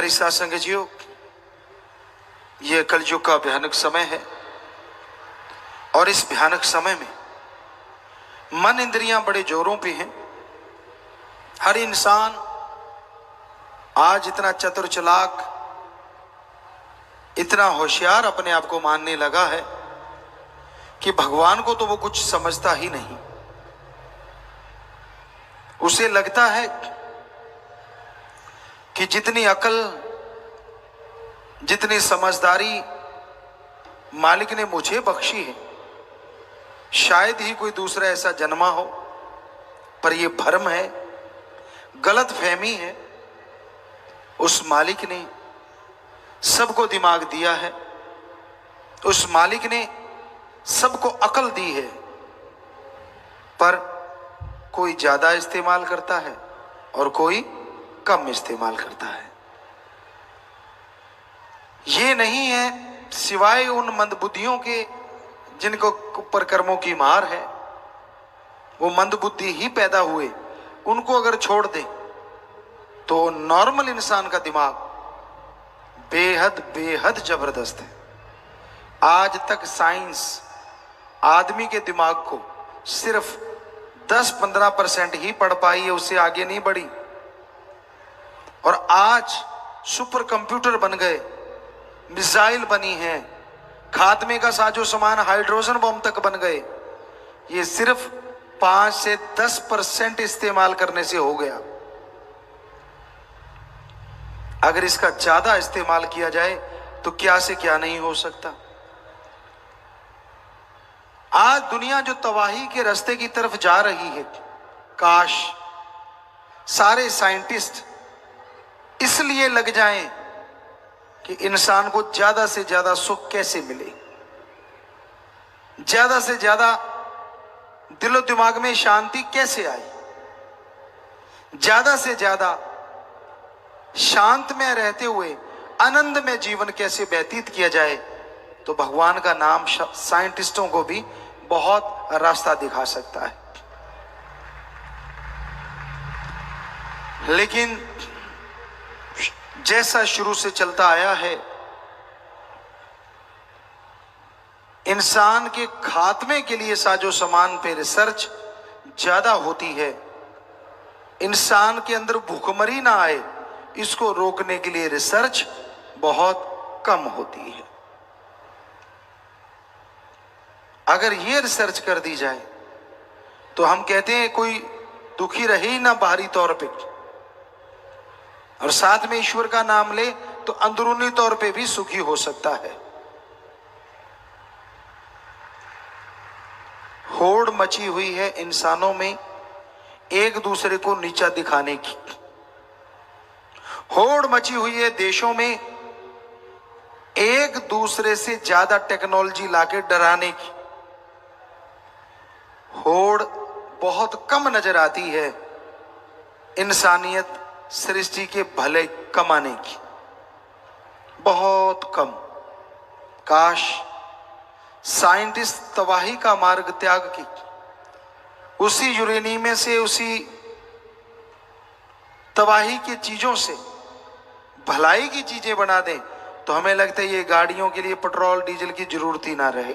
प्यारी साध संगतियों, ये कलयुग का भयानक समय है और इस भयानक समय में मन इंद्रियां बड़े जोरों पे हैं। हर इंसान आज इतना चतुर चालाक, इतना होशियार अपने आप को मानने लगा है कि भगवान को तो वो कुछ समझता ही नहीं। उसे लगता है कि जितनी अकल, जितनी समझदारी मालिक ने मुझे बख्शी है, शायद ही कोई दूसरा ऐसा जन्मा हो। पर यह भ्रम है, गलत फहमी है। उस मालिक ने सबको दिमाग दिया है, उस मालिक ने सबको अकल दी है, पर कोई ज्यादा इस्तेमाल करता है और कोई कम इस्तेमाल करता है। ये नहीं है सिवाय उन मंदबुद्धियों के जिनको ऊपर कर्मों की मार है। वो मंदबुद्धि ही पैदा हुए, उनको अगर छोड़ दे तो नॉर्मल इंसान का दिमाग बेहद बेहद जबरदस्त है। आज तक साइंस आदमी के दिमाग को सिर्फ 10-15% ही पढ़ पाई है, उससे आगे नहीं बढ़ी। और आज सुपर कंप्यूटर बन गए, मिसाइल बनी है, खात्मे का साजो सामान हाइड्रोजन बम तक बन गए। ये सिर्फ 5 से 10% इस्तेमाल करने से हो गया। अगर इसका ज्यादा इस्तेमाल किया जाए तो क्या से क्या नहीं हो सकता। आज दुनिया जो तबाही के रास्ते की तरफ जा रही है, काश सारे साइंटिस्ट इसलिए लग जाएं कि इंसान को ज्यादा से ज्यादा सुख कैसे मिले, ज्यादा से ज्यादा दिलो दिमाग में शांति कैसे आए, ज्यादा से ज्यादा शांत में रहते हुए आनंद में जीवन कैसे व्यतीत किया जाए। तो भगवान का नाम साइंटिस्टों को भी बहुत रास्ता दिखा सकता है। लेकिन जैसा शुरू से चलता आया है, इंसान के खात्मे के लिए साजो सामान पे रिसर्च ज्यादा होती है। इंसान के अंदर भूखमरी ना आए, इसको रोकने के लिए रिसर्च बहुत कम होती है। अगर ये रिसर्च कर दी जाए तो हम कहते हैं कोई दुखी रहे ही ना बाहरी तौर पे, और साथ में ईश्वर का नाम ले तो अंदरूनी तौर पे भी सुखी हो सकता है। होड़ मची हुई है इंसानों में एक दूसरे को नीचा दिखाने की। होड़ मची हुई है देशों में एक दूसरे से ज्यादा टेक्नोलॉजी लाके डराने की। होड़ बहुत कम नजर आती है इंसानियत सृष्टि के भले कमाने की, बहुत कम। काश साइंटिस्ट तबाही का मार्ग त्याग की उसी यूरेनियम में से, उसी तबाही की चीजों से भलाई की चीजें बना दें तो हमें लगता है ये गाड़ियों के लिए पेट्रोल डीजल की जरूरत ही ना रहे,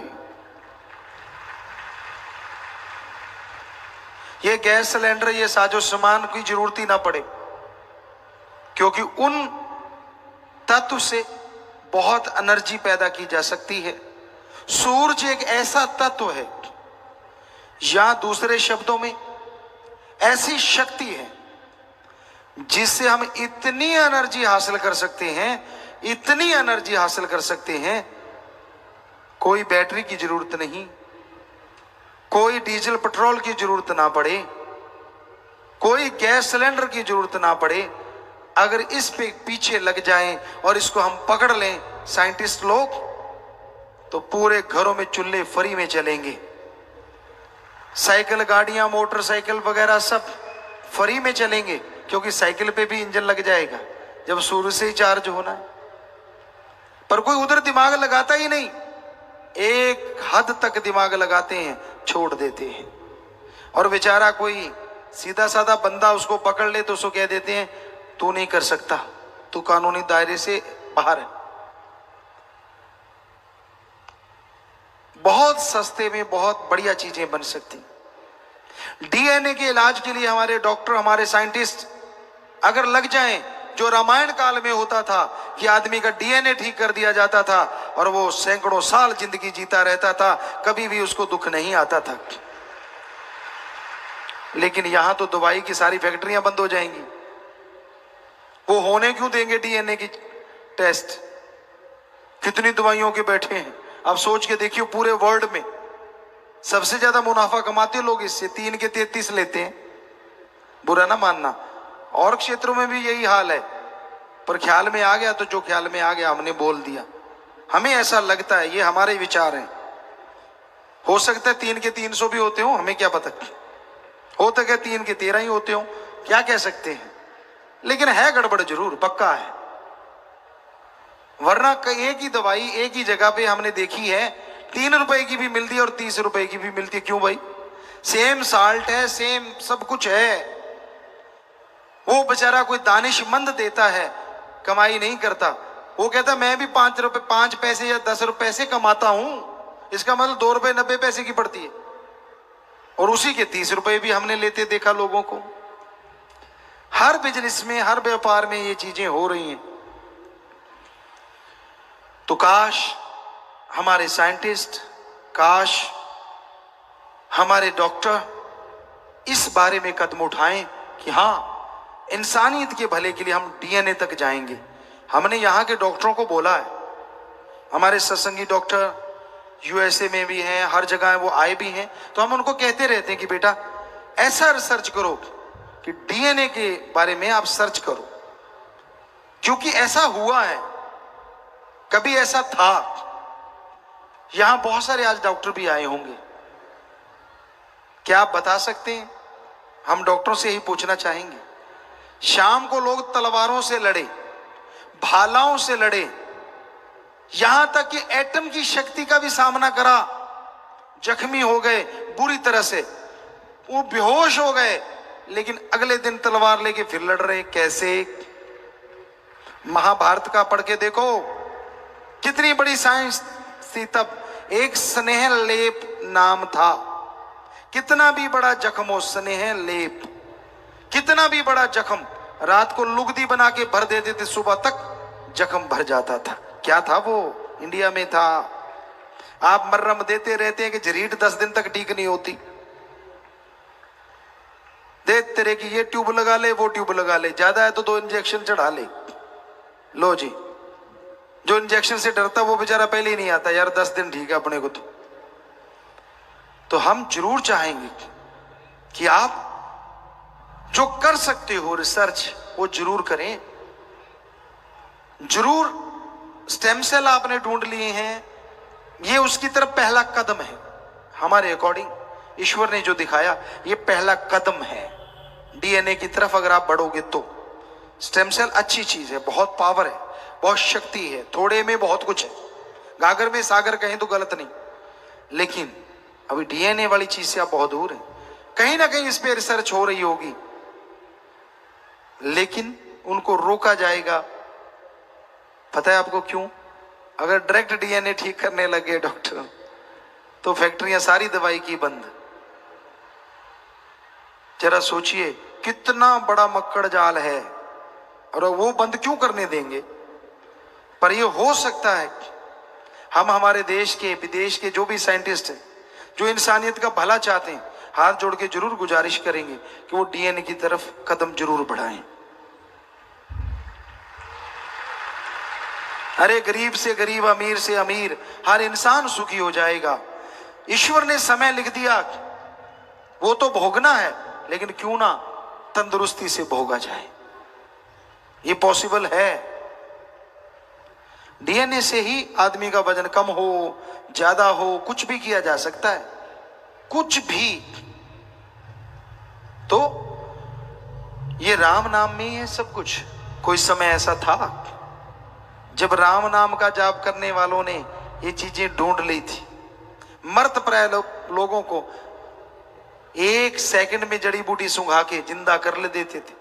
ये गैस सिलेंडर, ये साजो सामान की जरूरत ही ना पड़े। क्योंकि उन तत्व से बहुत एनर्जी पैदा की जा सकती है। सूरज एक ऐसा तत्व है, या दूसरे शब्दों में ऐसी शक्ति है जिससे हम इतनी एनर्जी हासिल कर सकते हैं, इतनी एनर्जी हासिल कर सकते हैं, कोई बैटरी की जरूरत नहीं, कोई डीजल पेट्रोल की जरूरत ना पड़े, कोई गैस सिलेंडर की जरूरत ना पड़े। अगर इस पे पीछे लग जाएं और इसको हम पकड़ लें साइंटिस्ट लोग, तो पूरे घरों में चूल्हे फ्री में चलेंगे। साइकिल, गाड़ियां, मोटरसाइकिल वगैरह सब फ्री में चलेंगे, क्योंकि साइकिल पे भी इंजन लग जाएगा जब सूर्य से ही चार्ज होना है। पर कोई उधर दिमाग लगाता ही नहीं, एक हद तक दिमाग लगाते हैं, छोड़ देते हैं। और बेचारा कोई सीधा साधा बंदा उसको पकड़ ले तो उसको कह देते हैं तू नहीं कर सकता, तो कानूनी दायरे से बाहर है। बहुत सस्ते में बहुत बढ़िया चीजें बन सकती। डीएनए के इलाज के लिए हमारे डॉक्टर, हमारे साइंटिस्ट अगर लग जाएं, जो रामायण काल में होता था कि आदमी का डीएनए ठीक कर दिया जाता था और वो सैकड़ों साल जिंदगी जीता रहता था, कभी भी उसको दुख नहीं आता था। लेकिन यहां तो दवाई की सारी फैक्ट्रियां बंद हो जाएंगी। वो होने क्यों देंगे डीएनए की टेस्ट? कितनी दवाइयों के बैठे हैं। अब सोच के देखिए, पूरे वर्ल्ड में सबसे ज्यादा मुनाफा कमाते लोग इससे 3 के 33 लेते हैं। बुरा ना मानना, और क्षेत्रों में भी यही हाल है, पर ख्याल में आ गया तो जो ख्याल में आ गया हमने बोल दिया। हमें ऐसा लगता है, ये हमारे विचार हैं। हो सकता है 3 के 300 भी होते हो, हमें क्या पता। हो तो क्या 3 के 13 ही होते हो, क्या कह सकते हैं। लेकिन है गड़बड़ जरूर, पक्का है। वरना एक ही दवाई एक ही जगह पे हमने देखी है, 3 रुपए की भी मिलती है और 30 रुपए की भी मिलती है। क्यों भाई? सेम साल्ट है, सेम सब कुछ है। वो बेचारा कोई दानिशमंद देता है, कमाई नहीं करता। वो कहता मैं भी 5 पैसे या 10 रुपए से कमाता हूं, इसका मतलब 2 रुपए 90 पैसे की पड़ती है, और उसी के 30 रुपए भी हमने लेते देखा लोगों को। हर बिजनेस में, हर व्यापार में ये चीजें हो रही हैं। तो काश हमारे साइंटिस्ट, काश हमारे डॉक्टर इस बारे में कदम उठाएं कि हाँ, इंसानियत के भले के लिए हम डीएनए तक जाएंगे। हमने यहाँ के डॉक्टरों को बोला है, हमारे सत्संगी डॉक्टर यूएसए में भी हैं, हर जगह वो आए भी हैं, तो हम उनको कहते रहते हैं कि बेटा ऐसा रिसर्च करो कि डीएनए के बारे में आप सर्च करो, क्योंकि ऐसा हुआ है, कभी ऐसा था। यहां बहुत सारे आज डॉक्टर भी आए होंगे, क्या आप बता सकते हैं? हम डॉक्टरों से ही पूछना चाहेंगे। शाम को लोग तलवारों से लड़े, भालाओं से लड़े, यहां तक कि एटम की शक्ति का भी सामना करा, जख्मी हो गए बुरी तरह से, वो बेहोश हो गए, लेकिन अगले दिन तलवार लेके फिर लड़ रहे। कैसे? महाभारत का पढ़ के देखो, कितनी बड़ी साइंस थी तब। एक स्नेह लेप नाम था, कितना भी बड़ा जख्म हो, स्नेह लेप, कितना भी बड़ा जख्म, रात को लुगदी बना के भर देते थे, सुबह तक जख्म भर जाता था। क्या था वो? इंडिया में था। आप मर्रम देते रहते हैं कि झरीट 10 दिन तक ठीक नहीं होती, दे तेरे की ये ट्यूब लगा ले, वो ट्यूब लगा ले, ज्यादा है तो 2 इंजेक्शन चढ़ा ले। लो जी, जो इंजेक्शन से डरता वो बेचारा पहले ही नहीं आता, यार 10 दिन ठीक है अपने को। तो हम जरूर चाहेंगे कि आप जो कर सकते हो रिसर्च, वो जरूर करें। जरूर स्टेम सेल आपने ढूंढ लिए हैं, ये उसकी तरफ पहला कदम है। हमारे अकॉर्डिंग ईश्वर ने जो दिखाया, ये पहला कदम है डीएनए की तरफ। अगर आप बढ़ोगे तो स्टेम सेल अच्छी चीज है, बहुत पावर है, बहुत शक्ति है, थोड़े में बहुत कुछ है। गागर में सागर कहें तो गलत नहीं, लेकिन अभी डीएनए वाली चीज से आप बहुत दूर हैं। कहीं ना कहीं इस पे रिसर्च हो रही होगी, लेकिन उनको रोका जाएगा। पता है आपको क्यों? अगर डायरेक्ट डीएनए ठीक करने लगे डॉक्टर, तो फैक्ट्रियां सारी दवाई की बंद। जरा सोचिए कितना बड़ा मक्कड़ जाल है, और वो बंद क्यों करने देंगे? पर ये हो सकता है हम हमारे देश के, विदेश के जो भी साइंटिस्ट हैं, जो इंसानियत का भला चाहते हैं, हाथ जोड़ के जरूर गुजारिश करेंगे कि वो डीएनए की तरफ कदम जरूर बढ़ाएं। अरे गरीब से गरीब, अमीर से अमीर, हर इंसान सुखी हो जाएगा। ईश्वर ने समय लिख दिया, वो तो भोगना है, लेकिन क्यों ना तंदुरुस्ती से भोगा जाए। ये पॉसिबल है। डीएनए से ही आदमी का वजन कम हो, ज्यादा हो, कुछ भी किया जा सकता है, कुछ भी। तो ये राम नाम में ही है सब कुछ। कोई समय ऐसा था जब राम नाम का जाप करने वालों ने ये चीजें ढूंढ ली थी। मर्त प्राय लोगों को 1 सेकंड में जड़ी बूटी सुंघा के जिंदा कर ले देते थे,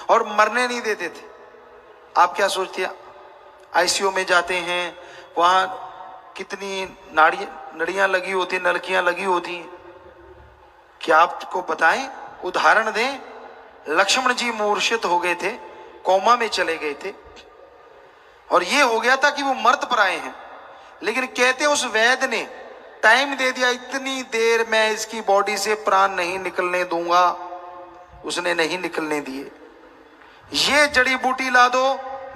और मरने नहीं देते थे। आप क्या सोचते हैं? आईसीयू में जाते हैं, वहां कितनी नड़ियां लगी होती, नलकियां लगी होती। क्या आपको बताएं, उदाहरण दें, लक्ष्मण जी मूर्छित हो गए थे, कोमा में चले गए थे, और ये हो गया था कि वो मर्त पर आए हैं, लेकिन कहते उस वैद्य ने टाइम दे दिया, इतनी देर मैं इसकी बॉडी से प्राण नहीं निकलने दूंगा। उसने नहीं निकलने दिए। ये जड़ी बूटी ला दो,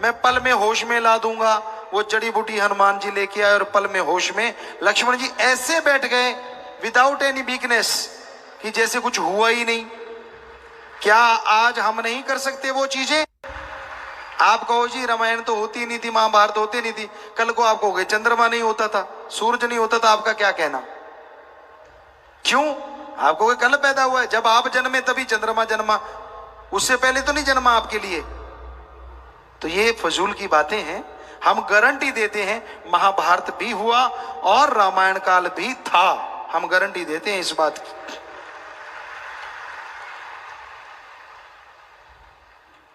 मैं पल में होश में ला दूंगा। वो जड़ी बूटी हनुमान जी लेके आए और पल में होश में लक्ष्मण जी ऐसे बैठ गए विदाउट एनी वीकनेस, कि जैसे कुछ हुआ ही नहीं। क्या आज हम नहीं कर सकते वो चीजें? आप कहो जी रामायण तो होती नहीं थी, महाभारत होती नहीं थी, कल को आप कहोगे चंद्रमा नहीं होता था, सूरज नहीं होता था, आपका क्या कहना? क्यों? आप कहोगे कल पैदा हुआ है, जब आप जन्मे तभी चंद्रमा जन्मा, उससे पहले तो नहीं जन्मा आपके लिए। तो ये फजूल की बातें हैं। हम गारंटी देते हैं महाभारत भी हुआ और रामायण काल भी था, हम गारंटी देते हैं इस बात की।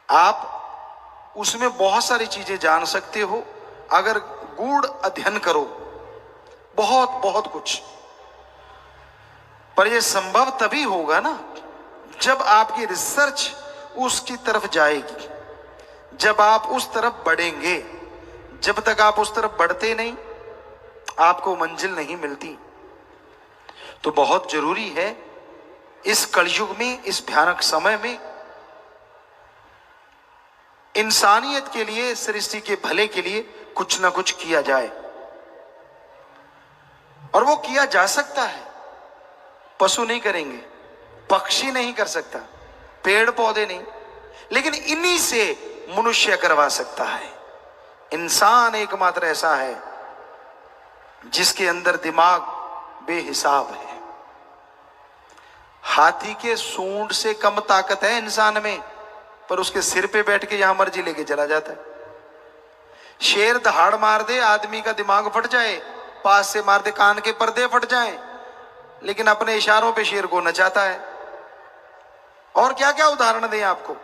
आप उसमें बहुत सारी चीजें जान सकते हो अगर गूढ़ अध्ययन करो, बहुत बहुत कुछ। पर यह संभव तभी होगा ना जब आपकी रिसर्च उसकी तरफ जाएगी, जब आप उस तरफ बढ़ेंगे। जब तक आप उस तरफ बढ़ते नहीं, आपको मंजिल नहीं मिलती। तो बहुत जरूरी है इस कलयुग में, इस भयानक समय में, इंसानियत के लिए, सृष्टि के भले के लिए कुछ ना कुछ किया जाए। और वो किया जा सकता है। पशु नहीं करेंगे, पक्षी नहीं कर सकता, पेड़ पौधे नहीं, लेकिन इन्हीं से मनुष्य करवा सकता है। इंसान एकमात्र ऐसा है जिसके अंदर दिमाग बेहिसाब है। हाथी के सूंड से कम ताकत है इंसान में, पर उसके सिर पे बैठ के यहां मर्जी लेके चला जाता है। शेर दहाड़ मार दे, आदमी का दिमाग फट जाए, पास से मार दे, कान के पर्दे फट जाएं, लेकिन अपने इशारों पे शेर को नचाता है। और क्या क्या उदाहरण दें आपको,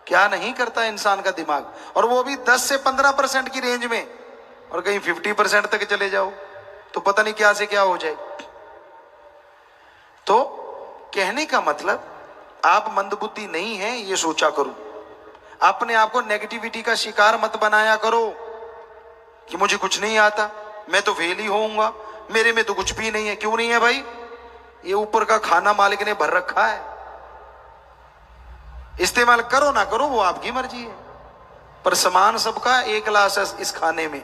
क्या नहीं करता इंसान का दिमाग। और वो भी 10 से 15% की रेंज में, और कहीं 50% तक चले जाओ तो पता नहीं क्या से क्या हो जाए। तो कहने का मतलब, आप मंदबुद्धि नहीं है ये सोचा करो। अपने आप को नेगेटिविटी का शिकार मत बनाया करो कि मुझे कुछ नहीं आता, मैं तो फेल ही होऊंगा, मेरे में तो कुछ भी नहीं है। क्यों नहीं है भाई? ये ऊपर का खाना मालिक ने भर रखा है, इस्तेमाल करो ना करो वो आपकी मर्जी है, पर सामान सबका एक गिलास है इस खाने में।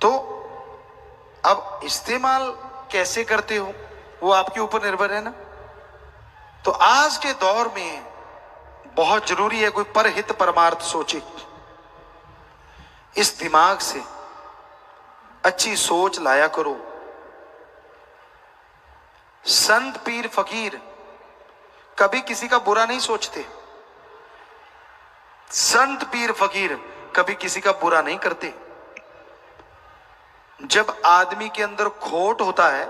तो अब इस्तेमाल कैसे करते हो वो आपके ऊपर निर्भर है ना। तो आज के दौर में बहुत जरूरी है कोई परहित परमार्थ सोचे। इस दिमाग से अच्छी सोच लाया करो। संत पीर फकीर कभी किसी का बुरा नहीं सोचते। संत पीर फकीर कभी किसी का बुरा नहीं करते। जब आदमी के अंदर खोट होता है,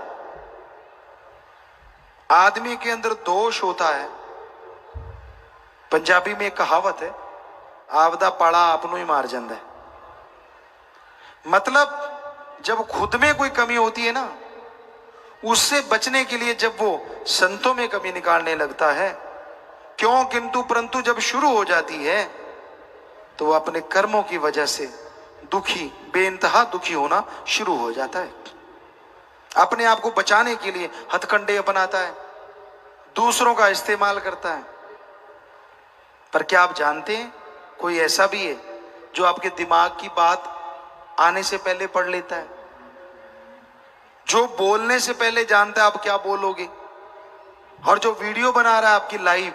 आदमी के अंदर दोष होता है, पंजाबी में एक कहावत है, आपदा पाड़ा आपनों ही मार जाता है। मतलब जब खुद में कोई कमी होती है ना, उससे बचने के लिए जब वो संतों में कमी निकालने लगता है, क्यों किंतु परंतु जब शुरू हो जाती है, तो वो अपने कर्मों की वजह से दुखी, बेइंतहा दुखी होना शुरू हो जाता है। अपने आप को बचाने के लिए हथकंडे अपनाता है, दूसरों का इस्तेमाल करता है। पर क्या आप जानते हैं कोई ऐसा भी है जो आपके दिमाग की बात आने से पहले पढ़ लेता है, जो बोलने से पहले जानता है आप क्या बोलोगे, और जो वीडियो बना रहा है आपकी लाइव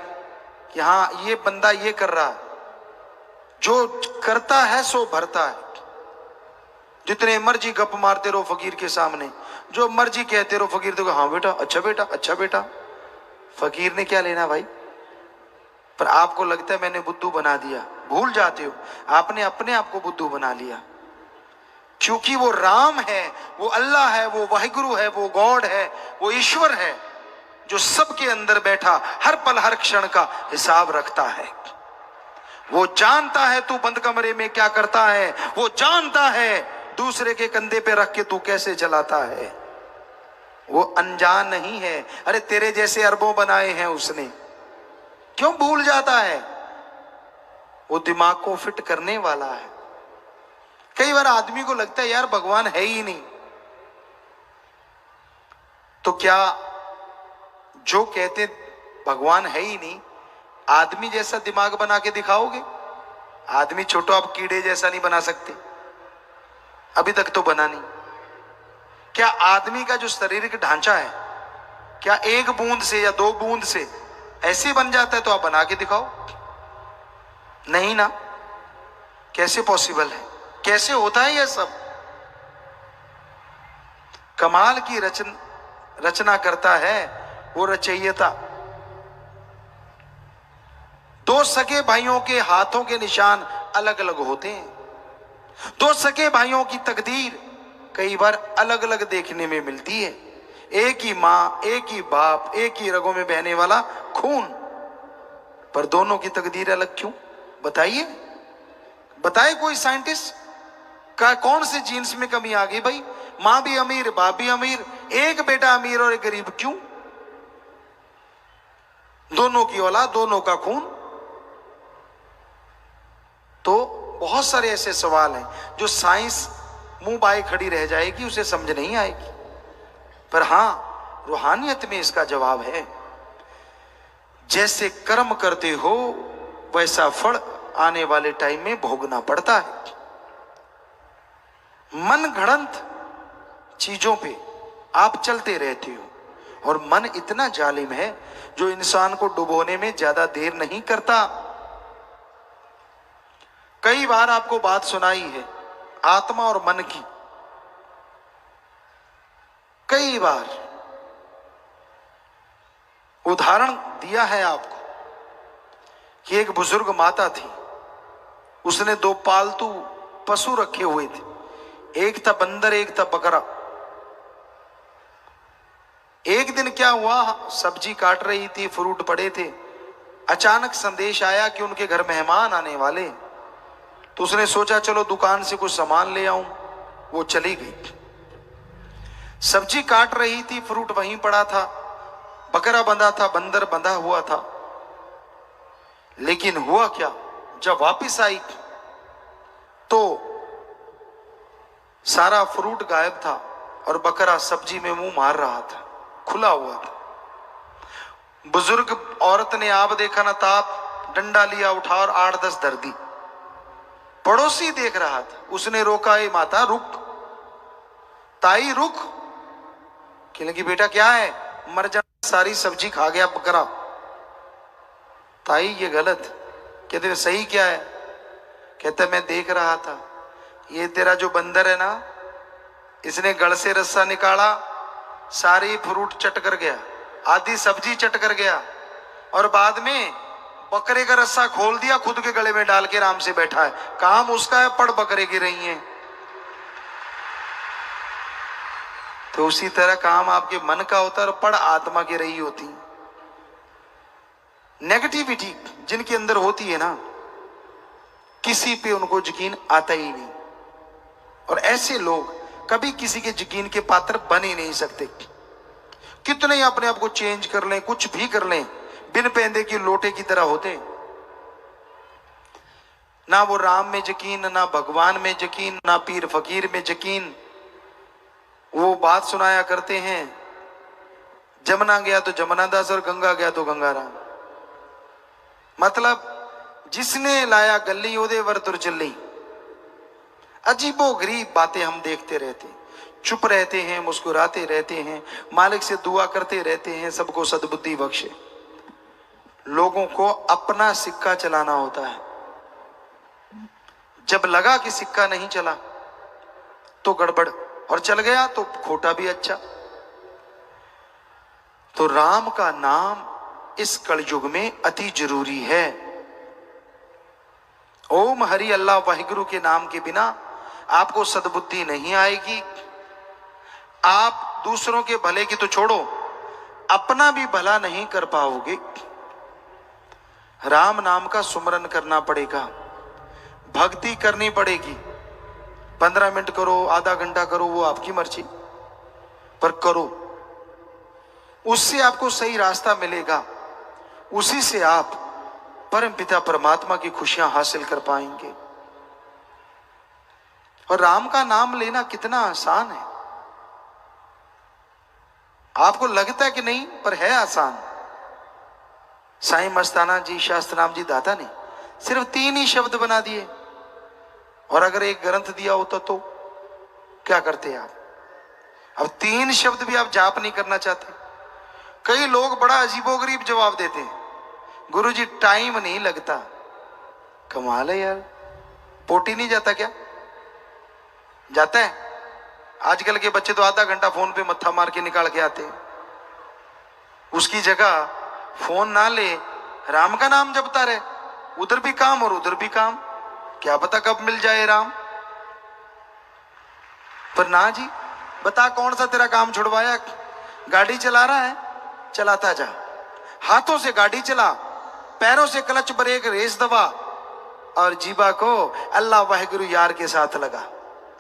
कि हाँ ये बंदा ये कर रहा है, जो करता है सो भरता है। जितने मर्जी गप मारते रहो फकीर के सामने, जो मर्जी कहते रहो फकीर देखो, हाँ बेटा, अच्छा बेटा, अच्छा बेटा। फकीर ने क्या लेना भाई? पर आपको लगता है मैंने बुद्धू बना दिया। भूल जाते हो आपने अपने आप को बुद्धू बना लिया, क्योंकि वो राम है, वो अल्लाह है, वो वाहिगुरु है, वो गॉड है, वो ईश्वर है जो सबके अंदर बैठा हर पल हर क्षण का हिसाब रखता है। वो जानता है तू बंद कमरे में क्या करता है, वो जानता है दूसरे के कंधे पे रख के तू कैसे चलाता है। वो अनजान नहीं है। अरे तेरे जैसे अरबों बनाए हैं उसने, क्यों भूल जाता है? वो दिमाग को फिट करने वाला है। कई बार आदमी को लगता है यार भगवान है ही नहीं, तो क्या जो कहते भगवान है ही नहीं, आदमी जैसा दिमाग बना के दिखाओगे? आदमी छोटो, आप कीड़े जैसा नहीं बना सकते, अभी तक तो बना नहीं। क्या आदमी का जो शारीरिक ढांचा है, क्या एक बूंद से या 2 बूंद से ऐसे बन जाता है? तो आप बना के दिखाओ। नहीं ना, कैसे पॉसिबल है? कैसे होता है यह सब? कमाल की रचना करता है वो रचयिता। 2 सगे भाइयों के हाथों के निशान अलग अलग होते हैं। 2 सगे भाइयों की तकदीर कई बार अलग अलग देखने में मिलती है। एक ही मां, एक ही बाप, एक ही रगों में बहने वाला खून, पर दोनों की तकदीर अलग क्यों? बताइए, बताए कोई साइंटिस्ट का कौन से जीन्स में कमी आ गई भाई? मां भी अमीर, बाप भी अमीर, एक बेटा अमीर और एक गरीब, क्यों? दोनों की औलाद, दोनों का खून। तो बहुत सारे ऐसे सवाल हैं जो साइंस मुंह बाए खड़ी रह जाएगी, उसे समझ नहीं आएगी। पर हां, रूहानियत में इसका जवाब है। जैसे कर्म करते हो वैसा फल आने वाले टाइम में भोगना पड़ता है। मन गढ़ंत चीजों पे आप चलते रहते हो, और मन इतना जालिम है जो इंसान को डुबोने में ज्यादा देर नहीं करता। कई बार आपको बात सुनाई है आत्मा और मन की, कई बार उदाहरण दिया है आपको कि एक बुजुर्ग माता थी, उसने 2 पालतू पशु रखे हुए थे, एक था बंदर, एक था बकरा। एक दिन क्या हुआ, सब्जी काट रही थी, फ्रूट पड़े थे, अचानक संदेश आया कि उनके घर मेहमान आने वाले। तो उसने सोचा चलो दुकान से कुछ सामान ले आऊं। वो चली गई, सब्जी काट रही थी, फ्रूट वहीं पड़ा था, बकरा बंधा था, बंदर बंधा हुआ था। लेकिन हुआ क्या, जब वापस आई तो सारा फ्रूट गायब था और बकरा सब्जी में मुंह मार रहा था, खुला हुआ था। बुजुर्ग औरत ने आप देखा ना ताप, डंडा लिया, उठा और 8-10 धर दी। पड़ोसी देख रहा था, उसने रोका, ए माता रुक, ताई रुक। कहने लगी बेटा क्या है? मर जाना, सारी सब्जी खा गया बकरा। ताई ये गलत। कहते सही क्या है? कहते मैं देख रहा था, ये तेरा जो बंदर है ना, इसने गल से रस्सा निकाला, सारी फ्रूट चट कर गया, आधी सब्जी चट कर गया, और बाद में बकरे का रस्सा खोल दिया, खुद के गले में डाल के आराम से बैठा है। काम उसका है, पड़ बकरे की रही है। तो उसी तरह काम आपके मन का होता है और पड़ आत्मा की रही होती। नेगेटिविटी जिनके अंदर होती है ना, किसी पे उनको यकीन आता ही नहीं, और ऐसे लोग कभी किसी के यकीन के पात्र बन ही नहीं सकते। कितने ही अपने आप को चेंज कर लें, कुछ भी कर लें, बिन पहनदे की लोटे की तरह होते। ना वो राम में यकीन, ना भगवान में यकीन, ना पीर फकीर में यकीन। वो बात सुनाया करते हैं, जमुना गया तो जमुना दास और गंगा गया तो गंगाराम। मतलब जिसने लाया गली ओदे वर तुर चली। अजीबो गरीब बातें हम देखते रहते, चुप रहते हैं, मुस्कुराते रहते हैं, मालिक से दुआ करते रहते हैं सबको सद्बुद्धि बख्शे। लोगों को अपना सिक्का चलाना होता है। जब लगा कि सिक्का नहीं चला तो गड़बड़, और चल गया तो खोटा भी अच्छा। तो राम का नाम इस कलयुग में अति जरूरी है। ओम हरि अल्लाह वाहिगुरु के नाम के बिना आपको सद्बुद्धि नहीं आएगी। आप दूसरों के भले की तो छोड़ो, अपना भी भला नहीं कर पाओगे। राम नाम का सुमरन करना पड़ेगा, भक्ति करनी पड़ेगी। 15 मिनट करो, आधा घंटा करो, वो आपकी मर्जी, पर करो। उससे आपको सही रास्ता मिलेगा, उसी से आप परम पिता परमात्मा की खुशियां हासिल कर पाएंगे। और राम का नाम लेना कितना आसान है, आपको लगता है कि नहीं, पर है आसान। साईं मस्ताना जी, शास्त्रनाम जी दाता ने सिर्फ 3 ही शब्द बना दिए, और अगर एक ग्रंथ दिया होता तो क्या करते आप? अब 3 शब्द भी आप जाप नहीं करना चाहते। कई लोग बड़ा अजीबोगरीब जवाब देते हैं, गुरुजी टाइम नहीं लगता। कमाल है यार, पोटी नहीं जाता क्या? जाता है। आजकल के बच्चे तो आधा घंटा फोन पे मत्था मार के निकाल के आते हैं। उसकी जगह फोन ना ले, राम का नाम जपता रहे, उधर भी काम और उधर भी काम, क्या पता कब मिल जाए राम। पर ना जी, बता कौन सा तेरा काम छुड़वाया? गाड़ी चला रहा है, चलाता जा, हाथों से गाड़ी चला, पैरों से क्लच ब्रेक रेस दबा, और जीवा को अल्लाह वाहिगुरु यार के साथ लगा।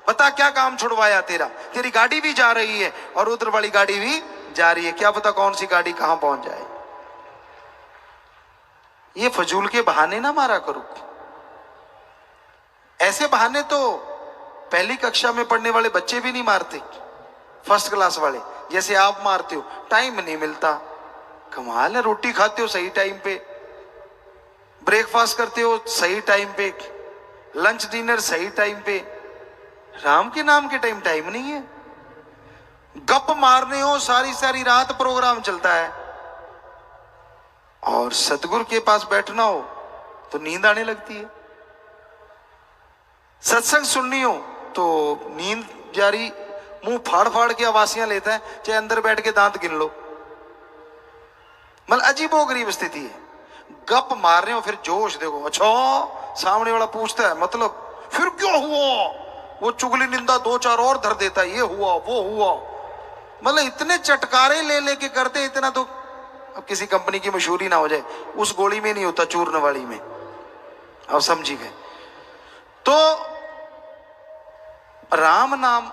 बता क्या काम छुड़वाया तेरा? तेरी गाड़ी भी जा रही है और उधर वाली गाड़ी भी जा रही है, क्या पता कौन सी गाड़ी कहां पहुंच जाए। ये फजूल के बहाने ना मारा करो। ऐसे बहाने तो पहली कक्षा में पढ़ने वाले बच्चे भी नहीं मारते, फर्स्ट क्लास वाले, जैसे आप मारते हो। टाइम नहीं मिलता, कमाल है। रोटी खाते हो सही टाइम पे, ब्रेकफास्ट करते हो सही टाइम पे, लंच डिनर सही टाइम पे, राम के नाम के टाइम नहीं है। गप मारने हो सारी सारी रात प्रोग्राम चलता है, और सतगुरु के पास बैठना हो तो नींद आने लगती है। सत्संग सुननी हो तो नींद जारी, मुंह फाड़ फाड़ के आवासियां लेता है, चाहे अंदर बैठ के दांत गिन लो। मतलब अजीबोगरीब स्थिति है। गप मार रहे हो, फिर जोश देखो, अच्छा सामने वाला पूछता है मतलब फिर क्या हुआ, वो चुगली निंदा 2-4 और धर देता है, ये हुआ वो हुआ। मतलब इतने चटकारे ले लेके करते, इतना तो अब किसी कंपनी की मशहूरी ना हो जाए, उस गोली में नहीं होता, चूर्ण वाली में। अब समझी गए। तो राम नाम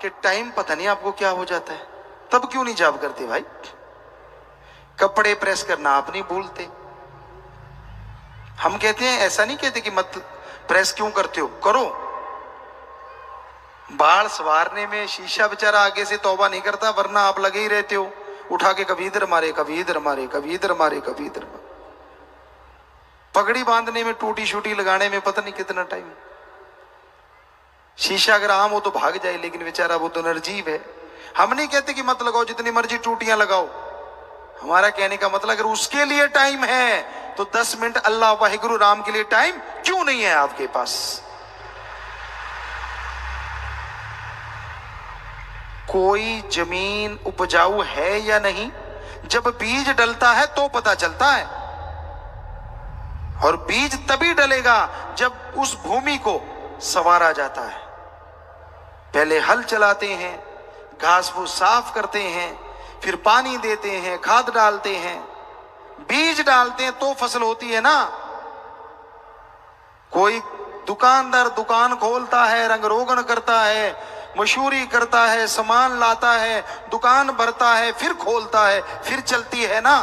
के टाइम पता नहीं आपको क्या हो जाता है, तब क्यों नहीं जाप करते भाई? कपड़े प्रेस करना आप नहीं भूलते। हम कहते हैं, ऐसा नहीं कहते कि मत प्रेस क्यों करते हो, करो। बाल संवारने में शीशा बेचारा आगे से तौबा नहीं करता, वरना आप लगे ही रहते हो, उठा के कभी इधर मारे कभी इधर मारे, कभी इधर मारे कभी इधर मारे। पगड़ी बांधने में, टूटी शूटी लगाने में पता नहीं कितना टाइम। शीशा अगर आम हो तो भाग जाए, लेकिन बेचारा वो तो निर्जीव है। हम नहीं कहते कि मत लगाओ, जितनी मर्जी टूटियां लगाओ। हमारा कहने का मतलब अगर उसके लिए टाइम है तो 10 मिनट अल्लाह वाहिगुरु राम के लिए टाइम क्यों नहीं है आपके पास? कोई जमीन उपजाऊ है या नहीं, जब बीज डलता है तो पता चलता है। और बीज तभी डलेगा जब उस भूमि को संवारा जाता है। पहले हल चलाते हैं, घास फूस साफ करते हैं, फिर पानी देते हैं, खाद डालते हैं, बीज डालते हैं, तो फसल होती है ना। कोई दुकानदार दुकान खोलता है, रंग रोगन करता है, मशहूरी करता है, सामान लाता है, दुकान भरता है, फिर खोलता है, फिर चलती है ना।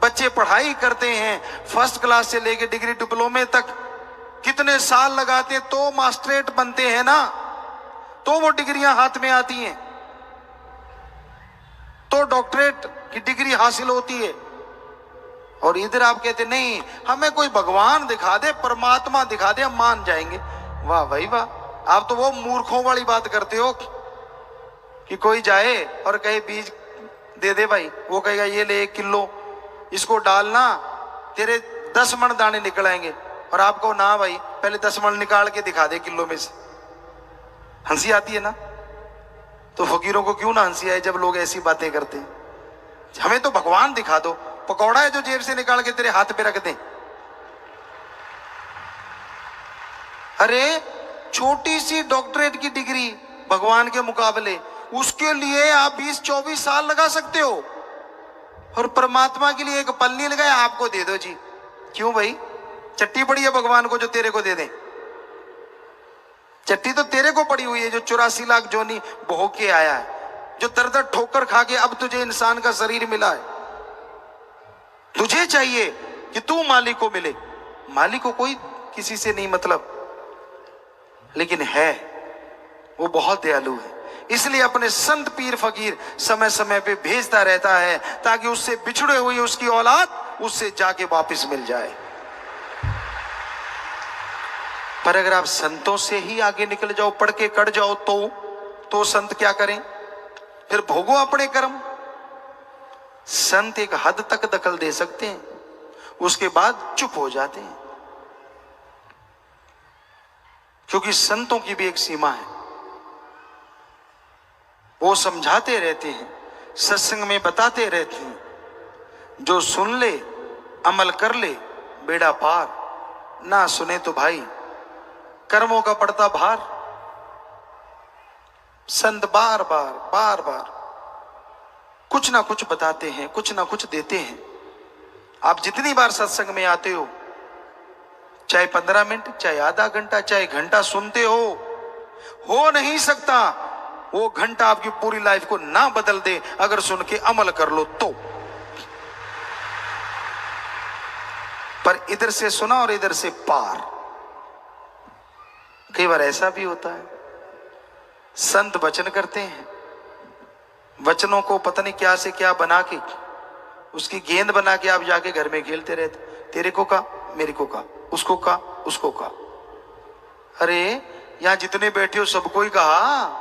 बच्चे पढ़ाई करते हैं, फर्स्ट क्लास से लेकर डिग्री डिप्लोमे तक कितने साल लगाते हैं, तो मास्टरेट बनते हैं ना, तो वो डिग्रियां हाथ में आती हैं, तो डॉक्टरेट की डिग्री हासिल होती है। और इधर आप कहते नहीं, हमें कोई भगवान दिखा दे, परमात्मा दिखा दे, हम मान जाएंगे। वाह भाई वाह, आप तो वो मूर्खों वाली बात करते हो कि कोई जाए और कहे बीज दे दे भाई, वो कहेगा ये ले 1 किलो, इसको डालना, तेरे 10 मन दाने निकल आएंगे। और आपको ना भाई, पहले 10 मन निकाल के दिखा दे किलो में से। हंसी आती है ना? तो फकीरों को क्यों ना हंसी आए जब लोग ऐसी बातें करते हैं। हमें तो भगवान दिखा दो, पकौड़ा है जो जेब से निकाल के तेरे हाथ पे रख दें। अरे छोटी सी डॉक्टरेट की डिग्री भगवान के मुकाबले, उसके लिए आप 20-24 साल लगा सकते हो। और परमात्मा के लिए एक पल नहीं लगाया, आपको दे दो जी, क्यों भाई? चट्टी पड़ी है भगवान को जो तेरे को दे दे? चट्टी तो तेरे को पड़ी हुई है जो 84 लाख जोनी भोग के आया है, जो दर दर ठोकर खा के अब तुझे इंसान का शरीर मिला है। तुझे चाहिए कि तू मालिक को मिले। मालिक को कोई किसी से नहीं मतलब, लेकिन है वो बहुत दयालु है, इसलिए अपने संत पीर फकीर समय समय पे भेजता रहता है ताकि उससे बिछड़े हुई उसकी औलाद उससे जाके वापस मिल जाए। पर अगर आप संतों से ही आगे निकल जाओ, पढ़ के कट जाओ, तो संत क्या करें? फिर भोगो अपने कर्म। संत एक हद तक दखल दे सकते हैं, उसके बाद चुप हो जाते हैं, क्योंकि संतों की भी एक सीमा है। वो समझाते रहते हैं, सत्संग में बताते रहते हैं, जो सुन ले अमल कर ले बेड़ा पार, ना सुने तो भाई कर्मों का पड़ता भार। संत बार बार कुछ ना कुछ बताते हैं, कुछ ना कुछ देते हैं। आप जितनी बार सत्संग में आते हो, चाहे 15 मिनट, चाहे आधा घंटा, चाहे घंटा सुनते हो नहीं सकता वो घंटा आपकी पूरी लाइफ को ना बदल दे अगर सुन के अमल कर लो तो। पर इधर से सुना और इधर से पार। कई बार ऐसा भी होता है, संत वचन करते हैं, वचनों को पता नहीं क्या से क्या बना के, उसकी गेंद बना के आप जाके घर में खेलते रहते। तेरे को कहा, मेरे को कहा, उसको कहा, उसको कहा। अरे यहां जितने बैठे हो सबको ही कहा।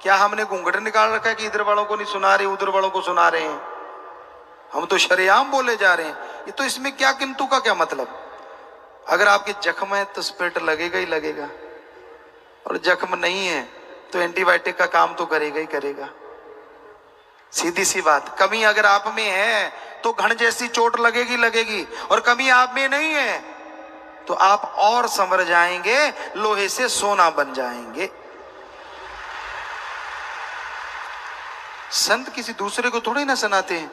क्या हमने घूंघट निकाल रखा है कि इधर वालों को नहीं सुना रहे, उधर वालों को सुना रहे हैं? हम तो शरेआम बोले जा रहे हैं। ये तो इसमें क्या किंतु का क्या मतलब? अगर आपके जख्म है तो स्पिरिट लगेगा ही लगेगा, और जख्म नहीं है तो एंटीबायोटिक का काम तो करेगा ही करेगा। सीधी सी बात। कमी अगर आप में है तो घण जैसी चोट लगेगी, और कमी आप में नहीं है तो आप और संवर जाएंगे, लोहे से सोना बन जाएंगे। संत किसी दूसरे को थोड़ी ना सुनाते हैं।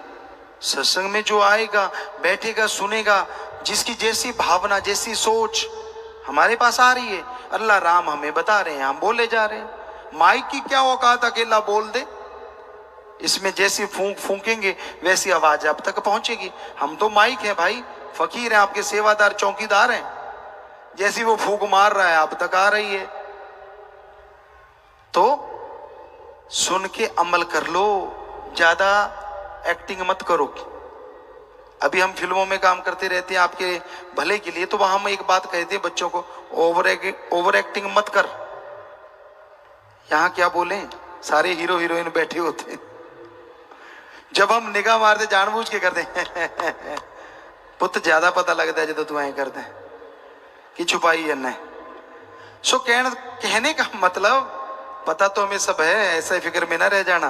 सत्संग में जो आएगा, बैठेगा, सुनेगा, जिसकी जैसी भावना, जैसी सोच हमारे पास आ रही है, अल्लाह राम हमें बता रहे हैं, हम बोले जा रहे हैं। माइक की क्या औकात अकेला बोल दे? इसमें जैसी फूंक फूंकेंगे वैसी आवाज आप तक पहुंचेगी। हम तो माइक है भाई, फकीर हैं, आपके सेवादार, चौकीदार हैं। जैसी वो फूंक मार रहा है आप तक आ रही है। तो सुन के अमल कर लो, ज्यादा एक्टिंग मत करो। अभी हम फिल्मों में काम करते रहते हैं आपके भले के लिए, तो वहां हम एक बात कहते हैं बच्चों को, ओवर एक्टिंग मत कर। यहां क्या बोले, सारे हीरो हीरोइन बैठे होते हैं, जब हम निगाह मारते जानबूझ के करते हैं पुत ज्यादा पता लगता है जो तू ऐ करते हैं कि छुपाई जन्ना है। सो कहने का मतलब, पता तो हमें सब है, ऐसे फिक्र में ना रह जाना।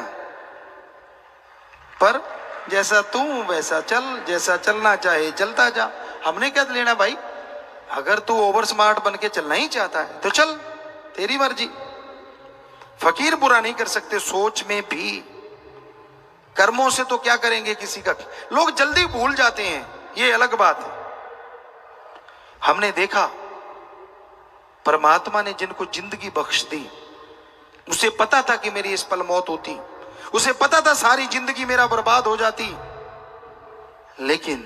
पर जैसा तू वैसा चल, जैसा चलना चाहे चलता जा। हमने क्या लेना भाई? अगर तू ओवर स्मार्ट बन के चलना ही चाहता है तो चल, तेरी मर्जी। फकीर बुरा नहीं कर सकते सोच में भी। कर्मों से तो क्या करेंगे किसी का? लोग जल्दी भूल जाते हैं, ये अलग बात है। हमने देखा परमात्मा ने जिनको जिंदगी बख्श दी, उसे पता था कि मेरी इस पल मौत होती, उसे पता था सारी जिंदगी मेरा बर्बाद हो जाती, लेकिन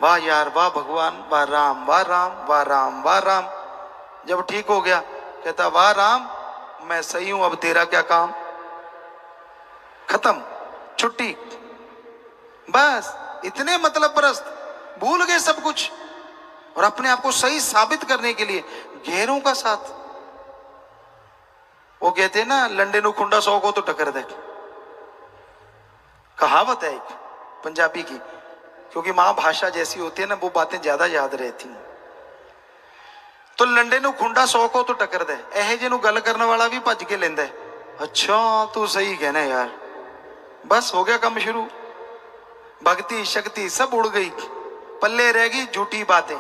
वाह यार, वाह भगवान, वाह राम, वाह राम, वाह राम, वाह राम। जब ठीक हो गया कहता वाह राम, मैं सही हूं, अब तेरा क्या काम। खत्म, छुट्टी। बस इतने मतलब परस्त, भूल गए सब कुछ, और अपने आप को सही साबित करने के लिए गैरों का साथ। वो कहते हैं ना, लंडे नु खुंडा 100 को तो टक्कर दे। कहावत है एक पंजाबी की, क्योंकि मां भाषा जैसी होती है ना, वो बातें ज्यादा याद रहती हैं। तो लंडे नु खुंडा 100 को तो टक्कर दे, एहे जे नु गल करने वाला भी भज के लेंदा है। अच्छा तू सही कहना यार। बस हो गया काम शुरू। भक्ति शक्ति सब उड़ गई, पल्ले रह गई झूठी बातें।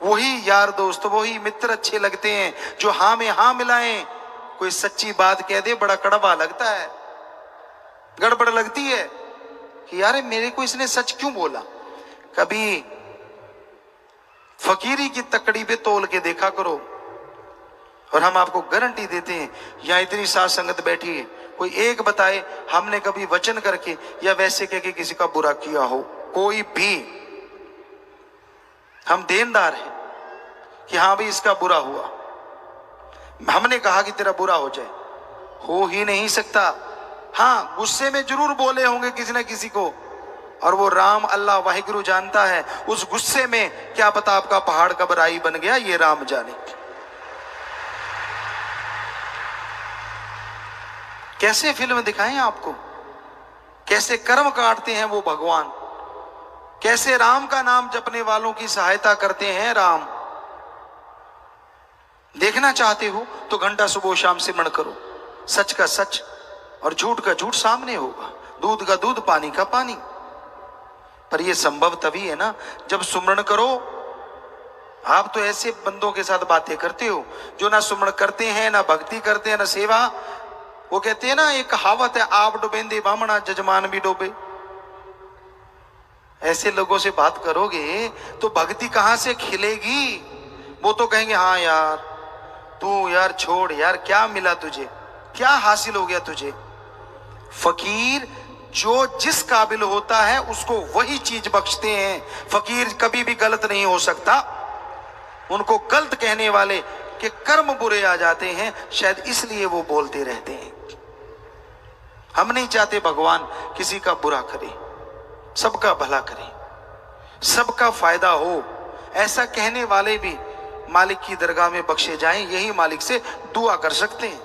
वही यार दोस्त, वही मित्र अच्छे लगते हैं जो हाँ में हाँ मिलाएं। कोई सच्ची बात कह दे बड़ा कड़वा लगता है, गड़बड़ लगती है कि यार मेरे को इसने सच क्यों बोला। कभी फकीरी की तकड़ी पे तोल के देखा करो। और हम आपको गारंटी देते हैं, यहां इतनी साथ संगत बैठी है, कोई एक बताए हमने कभी वचन करके या वैसे कह के किसी का बुरा किया हो, कोई भी। हम देनदार हैं कि हाँ भाई इसका बुरा हुआ, हमने कहा कि तेरा बुरा हो जाए, हो ही नहीं सकता। हाँ, गुस्से में जरूर बोले होंगे किसी न किसी को, और वो राम अल्लाह वाहिगुरु जानता है उस गुस्से में क्या पता आपका पहाड़ कब राई बन गया, ये राम जाने। कैसे फिल्म दिखाएं आपको, कैसे कर्म काटते हैं वो भगवान, कैसे राम का नाम जपने वालों की सहायता करते हैं राम। देखना चाहते हो तो घंटा सुबह शाम सिमरण करो, सच का सच और झूठ का झूठ सामने होगा, दूध का दूध पानी का पानी। पर यह संभव तभी है ना जब सुमरण करो। आप तो ऐसे बंदों के साथ बातें करते हो जो ना सुमरण करते हैं, ना भक्ति करते हैं, ना सेवा। वो कहते हैं ना, एक कहावत है, आप डूबेंदे बामणा जजमान भी डूबे। ऐसे लोगों से बात करोगे तो भक्ति कहां से खिलेगी। वो तो कहेंगे हाँ यार तू यार छोड़ यार, क्या मिला तुझे, क्या हासिल हो गया तुझे। फकीर जो जिस काबिल होता है उसको वही चीज बख्शते हैं। फकीर कभी भी गलत नहीं हो सकता। उनको गलत कहने वाले के कर्म बुरे आ जाते हैं, शायद इसलिए वो बोलते रहते हैं। हम नहीं चाहते भगवान किसी का बुरा करे, सबका भला करे, सबका फायदा हो। ऐसा कहने वाले भी मालिक की दरगाह में बख्शे जाएं, यही मालिक से दुआ कर सकते हैं।